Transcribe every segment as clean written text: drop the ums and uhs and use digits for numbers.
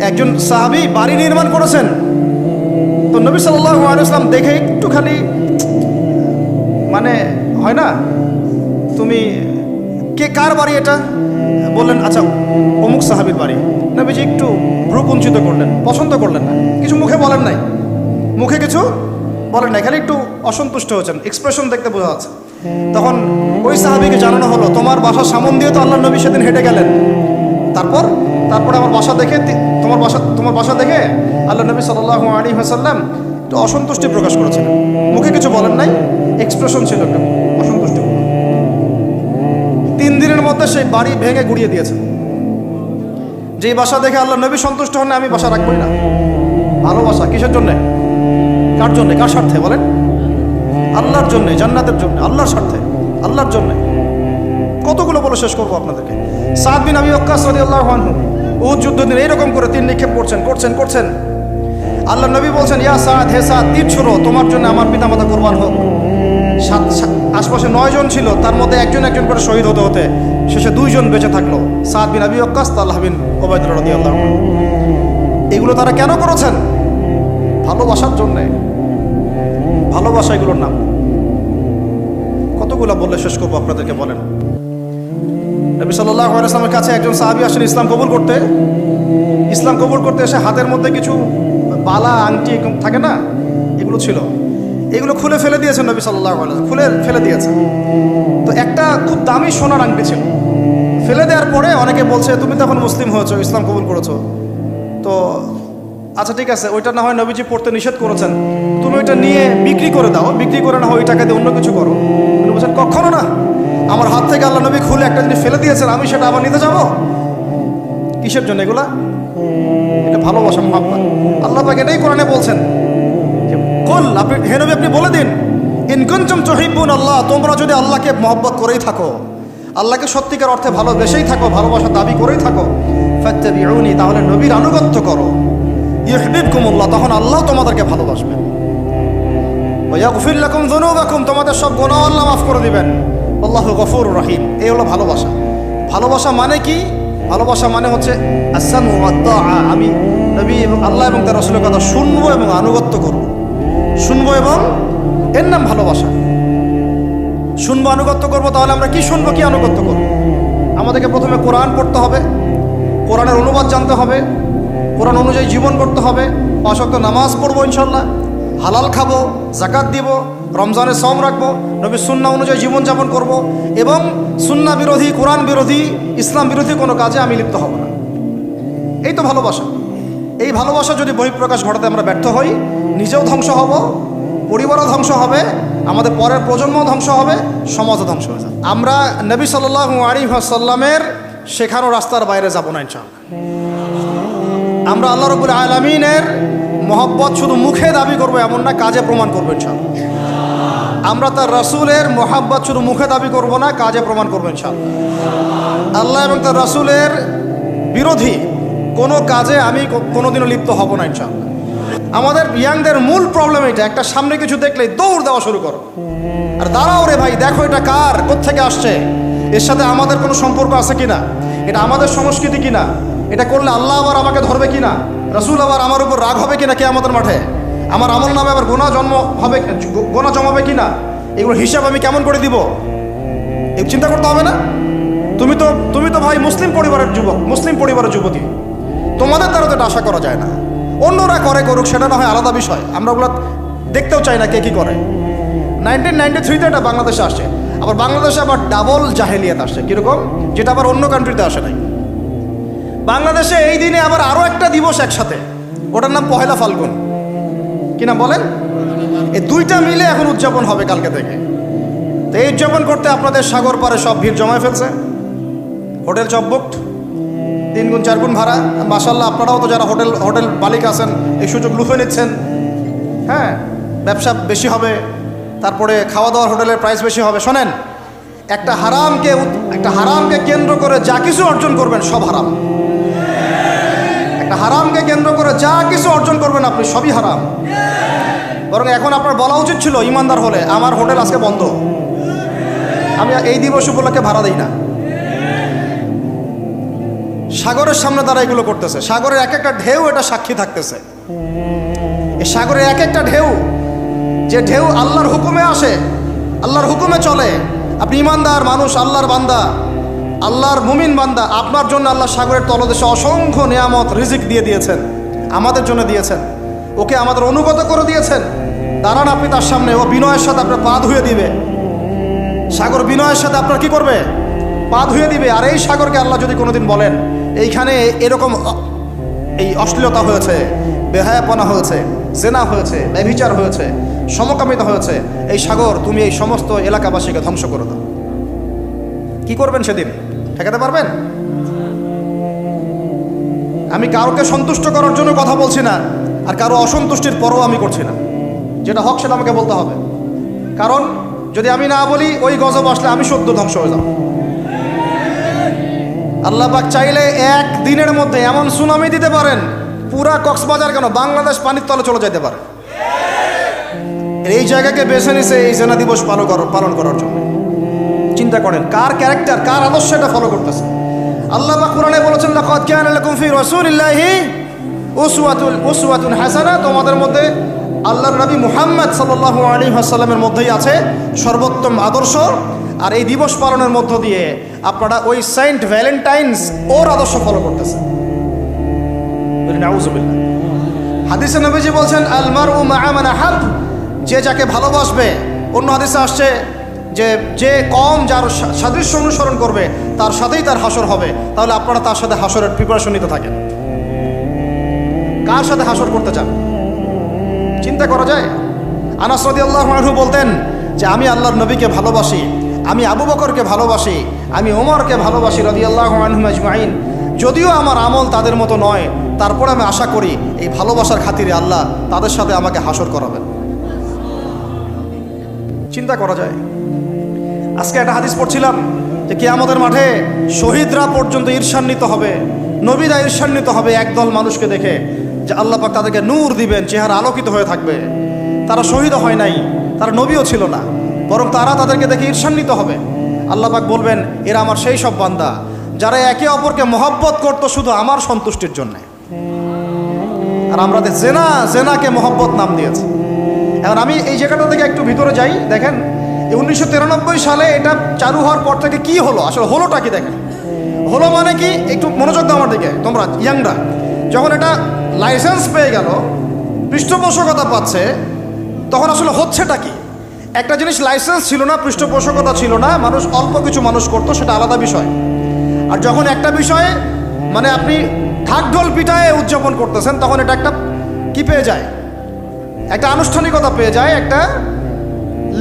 একজন সাহাবী বাড়ি নির্মাণ করেছেন, তো নবী সাল্লাল্লাহু আলাইহি ওয়াসাল্লাম দেখে একটু খালি মানে হয় না, তুমি কে, কার বাড়ি এটা? বললেন আচ্ছা অমুক সাহাবীর বাড়ি। নবীজি একটু ভ্রু কুঞ্চিত করলেন, পছন্দ করলেন না, কিছু মুখে বলেন নাই, মুখে কিছু বলেন নাই, খালি একটু অসন্তুষ্ট হয়েছেন, এক্সপ্রেশন দেখতে বোঝা যাচ্ছে। তখন ওই সাহাবীকে জানানো হলো, তোমার বাসার সামন দিয়ে তো আল্লাহর নবী সেদিন হেঁটে গেলেন, তারপরে আমার বাসা দেখে, তোমার বাসা দেখে আল্লাহ নবী সাল্লাল্লাহু আলাইহি ওয়াসাল্লাম একটু অসন্তুষ্টি প্রকাশ করেছিলেন, মুখে কিছু বলেন নাই, এক্সপ্রেশন ছিল একটু অসন্তুষ্টি। 3 দিনের মধ্যে সেই বাড়ি ভেঙে গুড়িয়ে দিয়েছেন। যেই বাসা দেখে আল্লাহ নবী সন্তুষ্ট হন, আমি বাসা রাখবই না। ভালোবাসা কিসের জন্যে? কার জন্যে? কার স্বার্থে বলেন? আল্লাহর জন্যে, জান্নাতের জন্য, আল্লাহর স্বার্থে, আল্লাহর জন্যে। কতগুলো বলে শেষ করবো আপনাদেরকে। সাদ বিন আবি ওয়াক্কাস রাদিয়াল্লাহু আনহু উহুদ যুদ্ধের দিন এইরকম করে তীর নিক্ষেপ করছেন। আল্লাহ নবী বলছেন, ইয়া সাদ, হে সাদ, তীর ছোড়ো, তোমার জন্য আমার পিতামাতা কুরবান হোক। আশপাশে 9 জন ছিল, তার মধ্যে একজন করে শহীদ হতে শেষে 2 জন বেঁচে থাকলো, সাদ বিন আবি ওয়াক্কাস, তালহা বিন উবাইদুল্লাহ রাদিয়াল্লাহু আনহু। এগুলো তারা কেন করেছেন? ভালোবাসার জন্যে। ভালোবাসা এগুলোর নাম। কতগুলো বললে শেষ করবো আপনাদেরকে, বলেন। নবী সাল্লাল্লাহু আলাইহি ওয়াসাল্লামের কাছে একজন সাহাবী আসেন ইসলাম কবুল করতে এসে হাতের মধ্যে কিছু বালা আংটি থাকে না, এগুলো ছিল, এগুলো খুলে ফেলে দিয়েছেন নবী সাল্লাল্লাহু আলাইহি ওয়াসাল্লাম, খুলে ফেলে দিয়েছেন। তো একটা খুব দামি সোনার আংটি ছিল, ফেলে দেওয়ার পরে অনেকে বলছে, তুমি তো এখন মুসলিম হয়েছো, ইসলাম কবুল করেছো, তো আচ্ছা ঠিক আছে, ওইটা না হয় নবীজি পড়তে নিষেধ করেছেন, তুমি ওইটা নিয়ে বিক্রি করে দাও, বিক্রি করে না হয় ওই টাকা দিয়ে অন্য কিছু করো। তিনি বলছেন, কখনো না, আমার হাত থেকে আল্লাহ নবী খুলে একটা জিনিস ফেলে দিয়েছেন, আমি সেটা আবার নিতে যাবো? কিসের জন্য এগুলা? এটা ভালোবাসা, মুহাব্বত। আল্লাহ পাক এটাই কোরআনে বলছেন যে কুল, আপনি হে নবী আপনি বলে দিন, ইন কুনতুম তুহিব্বুন আল্লাহ, তোমরা যদি আল্লাহকে মহব্বত করেই থাকো, আল্লাহকে সত্যিকার অর্থে ভালোবেসেই থাকো, ভালোবাসা দাবি করেই থাকো, ফাত্তাবিউনি, তাহলে নবীর আনুগত্য করো, ইউহিব্বুকুমুল্লাহ, তখন আল্লাহ তোমাদেরকে ভালোবাসবেন, ওয়া ইয়াগফির লাকুম যুনুবাকুম, তোমাদের সব গুনাহ আল্লাহ মাফ করে দিবেন, আল্লাহু গফুরুর রহিম। এই হলো ভালোবাসা। ভালোবাসা মানে কি? ভালোবাসা মানে হচ্ছে আস-সামউ ওয়াত তাআ, আমি নবী এবং আল্লাহ এবং তার রাসূলের কথা শুনবো এবং আনুগত্য করব, শুনবো, এবং এর নাম ভালোবাসা। শুনবো, আনুগত্য করবো, তাহলে আমরা কি শুনবো, কি আনুগত্য করব? আমাদেরকে প্রথমে কোরআন পড়তে হবে, কোরআনের অনুবাদ জানতে হবে, কোরআন অনুযায়ী জীবন করতে হবে, 5 ওয়াক্ত নামাজ পড়বো ইনশাল্লাহ, হালাল খাবো, যাকাত দিব, রমজানের সওম রাখবো, নবীর সুন্নাহ অনুযায়ী জীবনযাপন করব, এবং সুন্নাহ বিরোধী, কোরআন বিরোধী, ইসলাম বিরোধী কোনো কাজে আমি লিপ্ত হব না। এই তো ভালোবাসা। এই ভালোবাসা যদি বহিঃপ্রকাশ ঘটাতে আমরা ব্যর্থ হই, নিজেও ধ্বংস হব, পরিবারও ধ্বংস হবে, আমাদের পরের প্রজন্মও ধ্বংস হবে, সমাজও ধ্বংস হয়ে যাবে। আমরা নবী সাল্লাল্লাহু আলাইহি ওয়াসাল্লামের শেখানো রাস্তার বাইরে যাব না ইনশাআল্লাহ। আমরা আল্লাহ রাব্বুল আলামিনের মহব্বত শুধু মুখে দাবি করবো এমন না, কাজে প্রমাণ করবো ইনশাআল্লাহ। আমরা তার রাসূলের মহব্বত শুধু মুখে দাবি করব না, কাজে প্রমাণ করবো ইনশাআল্লাহ। আল্লাহ এবং তার রাসূলের বিরোধী কোনো কাজে আমি কোনোদিনও লিপ্ত হব না ইনশাআল্লাহ। আমাদের ইয়াংদের মূল প্রবলেম এটা, একটা সামনে কিছু দেখলেই দৌড় দেওয়া শুরু করো, আর দাঁড়াও রে ভাই, দেখো এটা কার, কোত্থেকে আসছে, এর সাথে আমাদের কোনো সম্পর্ক আছে কিনা, এটা আমাদের সংস্কৃতি কিনা, এটা করলে আল্লাহ আবার আমাকে ধরবে কিনা, রাসূল আবার আমার উপর রাগ হবে কিনা কিয়ামতের মাঠে, আমার আমল নামে আবার গোনা জমাবে কিনা, এগুলো হিসাব আমি কেমন করে দিব, এই চিন্তা করতে হবে না? তুমি তো ভাই মুসলিম পরিবারের যুবক, মুসলিম পরিবারের যুবতী, তোমাদের দ্বারা তো এটা আশা করা যায় না। অন্যরা করুক, সেটা না হয় আলাদা বিষয়, আমরা ওগুলো দেখতেও চাই না কে কী করে। 1993-তে এটা বাংলাদেশে আসছে, আবার বাংলাদেশে আবার ডাবল জাহেলিয়াত আসছে, কীরকম, যেটা আবার অন্য কান্ট্রিতে আসে নাই। বাংলাদেশে এই দিনে আবার আরও একটা দিবস একসাথে, ওটার নাম পহেলা ফাল্গুন। কি নাম বলেন? এই 2টা মিলে এখন উদযাপন হবে কালকে থেকে। তো এই উদযাপন করতে আপনাদের সাগর পারে সব ভিড় জমায় ফেলছে, হোটেল সব বুকড, 3 গুণ 4 গুণ ভাড়া। মাশাআল্লাহ, আপনারাও তো যারা হোটেল মালিক আছেন এই সুযোগ লুফে নিচ্ছেন। হ্যাঁ, ব্যবসা বেশি হবে, তারপরে খাওয়া দাওয়ার হোটেলের প্রাইস বেশি হবে। শোনেন, একটা হারামকে কেন্দ্র করে যা কিছু অর্জন করবেন সব হারাম। একটা হারামকে কেন্দ্র করে যা কিছু অর্জন করবেন আপনি, সবই হারাম। বরং এখন আপনার বলা উচিত ছিল, ইমানদার হলে, আমার হোটেল আজকে বন্ধ, আমি এই দিবস উপলক্ষে ভাড়া দিই না। সাগরের সামনে তারা এগুলো করতেছে। সাগরের এক একটা ঢেউ এটা সাক্ষী থাকতেছে। এই সাগরের এক একটা ঢেউ, যে ঢেউ আল্লাহর হুকুমে আসে, আল্লাহর হুকুমে চলে। আপনি ইমানদার মানুষ, আল্লাহর বান্দা, আল্লাহর মুমিন বান্দা, আপনার জন্য আল্লাহ সাগরের তলদেশে অসংখ্য নিয়ামত রিজিক দিয়ে দিয়েছেন, আমাদের জন্য দিয়েছেন। ওকে আমাদের অনুগত করে দিয়েছেন। দাঁড়ান আপনি তার সামনে, ও বিনয়ের সাথে আপনার পা ধুয়ে দিবে। সাগর বিনয়ের সাথে আপনার কি করবে? পা ধুয়ে দিবে। আর এই সাগরকে আল্লাহ যদি কোনোদিন বলেন এইখানে এরকম এই অশ্লীলতা হয়েছে, বেহায়াপনা হয়েছে, জেনা হয়েছে, ব্যভিচার হয়েছে, সমকামিতা হয়েছে, এই সাগর তুমি এই সমস্ত এলাকাবাসীকে ধ্বংস করে দাও, কি করবেন সেদিন? ঠেকাতে পারবেন? আমি কাউকে সন্তুষ্ট করার জন্য কথা বলছি না, আর কারো অসন্তুষ্টির পরও আমি করছি না। যেটা হক সেটা আমাকে বলতে হবে। কারণ যদি আমি না বলি, ওই গজব আসলে আমি সদ্য ধ্বংস হয়ে যাব। আল্লাহ পাক চাইলে এক দিনের মধ্যে এমন সুনামি দিতে পারেন, পুরা কক্সবাজার কেন বাংলাদেশ পানির তলে চলে যেতে পারে। এই জায়গাকে বেছে নিছে এই জেনা দিবস পালন করার জন্য। চিন্তা করেন কার ক্যারেক্টার, কার আদর্শ এটা ফলো করতেছে। আল্লাহ পাক কোরআনে বলেছেন, লাকাদ কানা লাকুম ফি রাসূলিল্লাহি উসওয়াতুন হাসানা, তোমাদের মধ্যে আল্লাহর নবী মুহাম্মদ সাল্লাল্লাহু আলাইহি ওয়াসাল্লামের মধ্যেই আছে সর্বোত্তম আদর্শ। আর এই দিবস পালনের মধ্য দিয়ে আপনারা ওই সেন্ট ভ্যালেন্টাইন্স ওর আদর্শ ফলো করতেছেন। নাউযুবিল্লাহ। হাদিসে নবীজি বলছেন, আল মারউ মা'a মান আহাব, যে যাকে ভালোবাসবে। অন্য হাদিসে আসছে যে কম যার সাদৃশ্য অনুসরণ করবে তার সাথেই তার হাসর হবে। তাহলে আপনারা তার সাথে হাসরের প্রিপারেশন নিতে থাকেন। কার সাথে হাসর করতে চান? চিন্তা করা যায়। আনাস রাদিয়াল্লাহু আনহু বলতেন যে আমি আল্লাহর নবীকে ভালোবাসি, আমি আবু বকরকে ভালোবাসি, আমি ওমরকে ভালোবাসি রাদিয়াল্লাহু আনহুম আজমাইন। যদিও আমার আমল তাদের মতো নয়, তারপর আমি আশা করি এই ভালোবাসার খাতিরে আল্লাহ তাদের সাথে আমাকে হাসর করাবেন। চিন্তা করা যায়। আজকে একটা হাদিস পড়ছিলাম যে কিয়ামতের মাঠে শহীদরা পর্যন্ত ঈর্ষান্বিত হবে, নবীরা ঈর্ষান্বিত হবে একদল মানুষকে দেখে, যে আল্লাহ পাক তাদেরকে নূর দিবেন, চেহারা আলোকিত হয়ে থাকবে। তারা শহীদ হয় নাই, তারা নবীও ছিল না, বরং তারা তাদেরকে দেখে ঈর্ষান্বিত হবে। আল্লাহ পাক বলবেন, এরা আমার সেই সব বান্দা যারা একে অপরকে মহব্বত করতো শুধু আমার সন্তুষ্টির জন্যে। আর আমরা জেনাকে মহব্বত নাম দিয়েছি। এখন আমি এই জায়গাটা থেকে একটু ভিতরে যাই। দেখেন 1993 সালে এটা চালু হওয়ার পর থেকে কি হলো, আসলে হলোটা কি দেখেন। হলো মানে কি, একটু মনোযোগ দাও আমার দিকে তোমরা ইয়াংরা। যখন এটা লাইসেন্স পেয়ে গেল, পৃষ্ঠপোষকতা পাচ্ছে, তখন আসলে হচ্ছেটা কি? একটা জিনিস লাইসেন্স ছিল না, পৃষ্ঠপোষকতা ছিল না, মানুষ অল্প কিছু মানুষ করতো, সেটা আলাদা বিষয়। আর যখন একটা বিষয়ে মানে আপনি ঢাকঢোল পিটায়ে উদযাপন করতেছেন, তখন এটা একটা কি পেয়ে যায়, একটা আনুষ্ঠানিকতা পেয়ে যায়, একটা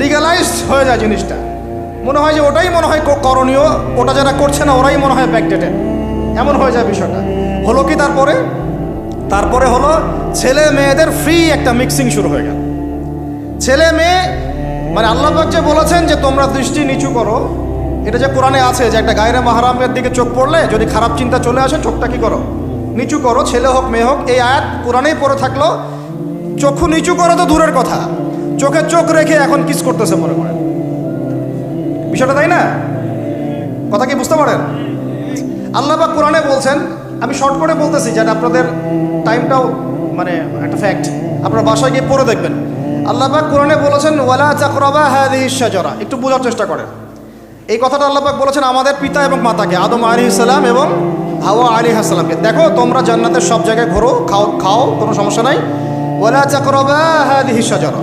লিগালাইজড হয়ে যায় জিনিসটা। মনে হয় যে ওটাই মনে হয় করণীয়, ওটা যারা করছে না ওরাই মনে হয় ব্যাকডেটেড, এমন হয়ে যায় বিষয়টা। হলো কি তারপরে হলো ছেলে মেয়েদের ফ্রি একটা মিক্সিং শুরু হয়ে গেল। ছেলে মেয়ে মানে আল্লাহ পাক যে বলেছেন যে তোমরা দৃষ্টি নিচু করো, এটা যে কোরআনে আছে যে একটা গায়রে মাহরামের দিকে চোখ পড়লে যদি খারাপ চিন্তা চলে আসে চোখটা কি করো, নিচু করো, ছেলে হোক মেয়ে হোক। এই আয়াত কোরআনেই পড়ে থাকলো, চক্ষু নিচু করো তো দূরের কথা, চোখে চোখ রেখে এখন কিস করতেছে মনে করেন বিষয়টা, তাই না? কথা কি বুঝতে পারেন? আল্লাহ পাক কোরআনে বলছেন, আমি শর্ট করে বলতেছি যেটা আপনাদের টাইমটাও মানে একটা ফ্যাক্ট, আপনারা বাসায় গিয়ে পড়ে দেখবেন। আল্লাহ পাক কোরআনে বলেছেন, ওয়ালা তাকরাবা হাযিহিশ শাজারা। একটু বোঝার চেষ্টা করেন। এই কথাটা আল্লাহ পাক বলেছেন আমাদের পিতা এবং মাতাকে, আদম আলাইহিস সালাম এবং হাওয়া আলাইহিস সালামকে। দেখো তোমরা জান্নাতের সব জায়গায় ঘোরো, খাও, কোনো সমস্যা নাই। ওয়ালা তাকরাবা হাযিহিশ শাজারা,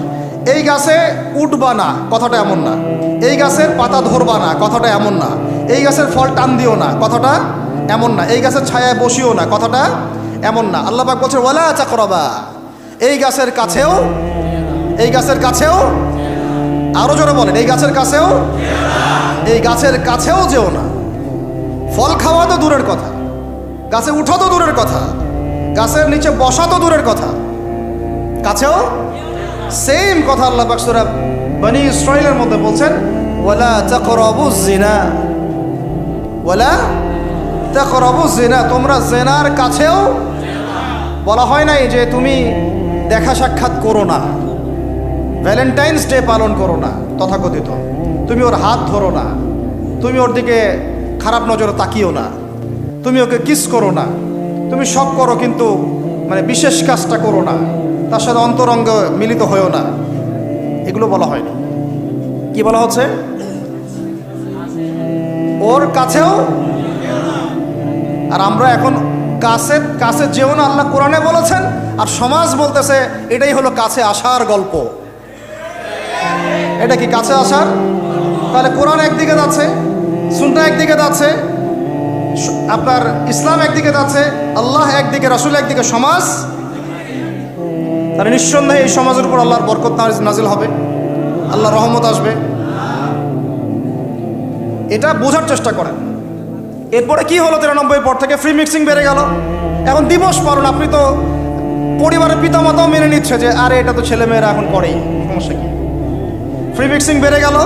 এই গাছে উঠবা না, কথাটা এমন না। এই গাছের পাতা ধরবা না, কথাটা এমন না। এই গাছের ফল টান দিও না, কথাটা এমন না। এই গাছের ছায়ায় বসিও না, কথাটা এমন না। আল্লাহ পাক বলছে ওয়ালা তাকরাবা, এই গাছের কাছেও, আরো জোরে বলেন, এই গাছের কাছেও যেও না। ফল খাওয়া তো দূরের কথা, গাছে উঠা তো দূরের কথা, গাছের নিচে বসা তো দূরের কথা, কাছেও সেম কথা আল্লাহ পাক সূরা বনী ইসরাঈলের মধ্যে বলছেন, ওয়ালা তাকরাবুজ জিনা, তোমরা জিনার কাছেও। বলা হয় নাই যে তুমি দেখা সাক্ষাৎ করো না, ভ্যালেন্টাইন্স ডে পালন করো না, তথাকথিত তুমি ওর হাত ধরো না, তুমি ওর দিকে খারাপ নজরে তাকিও না। তুমি ওকে কিস করো না, তুমি শখ করো কিন্তু মানে বিশেষ কাজটা করো না, তার সাথে অন্তরঙ্গ মিলিত হয়েও না, এগুলো বলা হয়নি। কি বলা হচ্ছে? ওর কাছেও। আর আমরা এখন কাছে কাছে যেও না আল্লাহ কোরআনে বলেছেন, আর সমাজ বলতেছে এটাই হলো কাছে আসার গল্প। এটা কি কাছে আসার? তাহলে কোরআন একদিকে যাচ্ছে, সুন্নাহ একদিকে যাচ্ছে, আপনার ইসলাম একদিকে যাচ্ছে, আল্লাহ একদিকে, রাসূল একদিকে, সমাজ। তাহলে নিঃসন্দেহে এই সমাজের উপর আল্লাহর বরকত নাজিল হবে, আল্লাহর রহমত আসবে। এটা বোঝার চেষ্টা করেন। এরপরে কি হলো? 93 পর থেকে ফ্রি মিক্সিং বেড়ে গেল। এখন দিবস পালন, আপনি তো পরিবারের পিতামাতাও মেনে নিচ্ছে যে আরে এটা তো ছেলেমেয়েরা এখন করেই, সমস্যা কি? ফ্রি মিক্সিং বেড়ে গেল।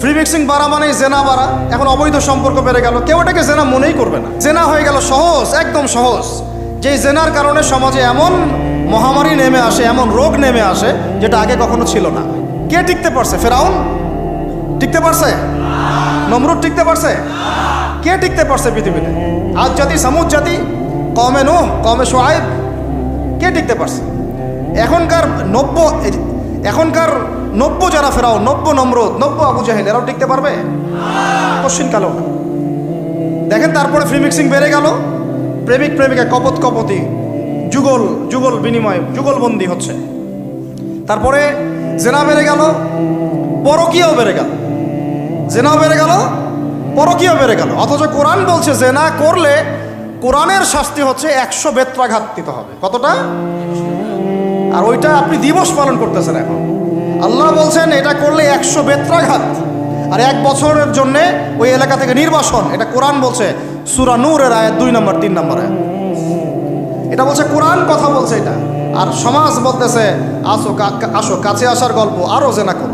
ফ্রি মিক্সিং বাড়া মানেই জেনা বাড়া। এখন অবৈধ সম্পর্ক বেড়ে গেল, কেউ এটাকে জেনা মনেই করবে না। জেনা হয়ে গেল সহজ, একদম সহজ। যেই জেনার কারণে সমাজে এমন মহামারী নেমে আসে, এমন রোগ নেমে আসে যেটা আগে কখনো ছিল না। কে টিকতে পারছে? ফেরাউন টিকতে পারছে? নমরুদ টিকতে পারছে? কে টিকতে পারছে পৃথিবীতে? আদ জাতি, সামুদ জাতি, কওমে নূহ, কওমে শুআয়ব, কে টিকতে পারছে? এখনকার নব্য যারা ফেরাউন, নব্য নমরুদ, নব্য আবু জাহেল, এরাও টিকতে পারবে? কোশ্চিন কালো না। দেখেন তারপরে ফ্রি মিক্সিং বেড়ে গেল, প্রেমিক প্রেমিকা কপত কপতি, যুগল বিনিময়, যুগলবন্দি হচ্ছে। তারপরে জেনা বেড়ে গেল, পরকীয়াও বেড়ে গেল। জেনাও বেড়ে গেল, পরকীয়াও বেড়ে গেল। অথচ কোরআন বলছে জেনা করলে কোরআনের শাস্তি হচ্ছে 100 বেত্রাঘাত দিতে হবে। কতটা? আর ওইটা আপনি দিবস পালন করতেছেন এখন। আল্লাহ বলছেন এটা করলে 100 বেত্রাঘাত, আর 1 বছরের জন্যে ওই এলাকা থেকে নির্বাসন। এটা কোরআন বলছে, সূরা নূরের আয়াত 2 নম্বর 3 নম্বর আয়াত। এটা বলছে কোরআন, কথা বলছে এটা। আর সমাজ বলতেছে আসো কাছে আসার গল্প, আরো জেনা করো।